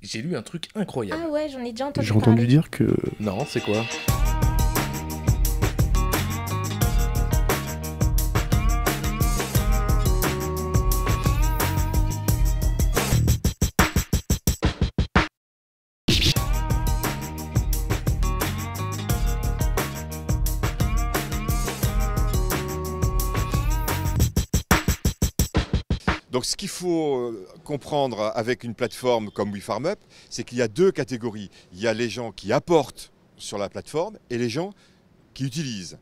j'ai lu un truc incroyable. Ah ouais, j'en ai déjà entendu J'ai entendu parler. dire que Non, c'est quoi? Donc ce qu'il faut comprendre avec une plateforme comme WeFarmUp, c'est qu'il y a deux catégories. Il y a les gens qui apportent sur la plateforme et les gens qui utilisent.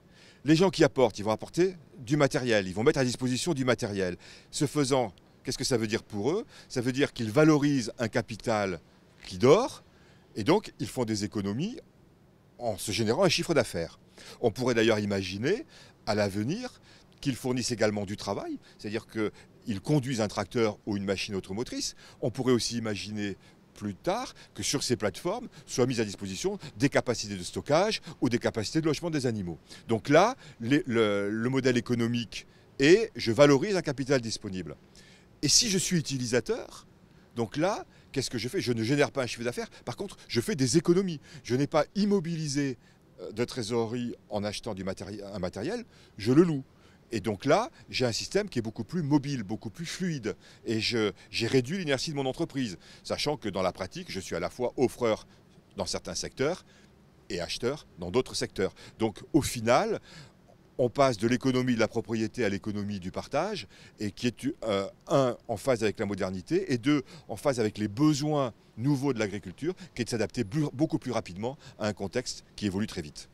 Les gens qui apportent, ils vont apporter du matériel, ils vont mettre à disposition du matériel. Ce faisant, qu'est-ce que ça veut dire pour eux? Ça veut dire qu'ils valorisent un capital qui dort et donc ils font des économies en se générant un chiffre d'affaires. On pourrait d'ailleurs imaginer à l'avenir qu'ils fournissent également du travail, c'est-à-dire qu'ils conduisent un tracteur ou une machine automotrice. On pourrait aussi imaginer plus tard que sur ces plateformes soient mises à disposition des capacités de stockage ou des capacités de logement des animaux. Donc là, le modèle économique est je valorise un capital disponible. Et si je suis utilisateur, donc là, qu'est-ce que je fais? Je ne génère pas un chiffre d'affaires, par contre, je fais des économies. Je n'ai pas immobilisé de trésorerie en achetant un matériel, je le loue. Et donc là, j'ai un système qui est beaucoup plus mobile, beaucoup plus fluide. Et j'ai réduit l'inertie de mon entreprise, sachant que dans la pratique, je suis à la fois offreur dans certains secteurs et acheteur dans d'autres secteurs. Donc au final, on passe de l'économie de la propriété à l'économie du partage, et qui est, un, en phase avec la modernité, et deux, en phase avec les besoins nouveaux de l'agriculture, qui est de s'adapter beaucoup plus rapidement à un contexte qui évolue très vite.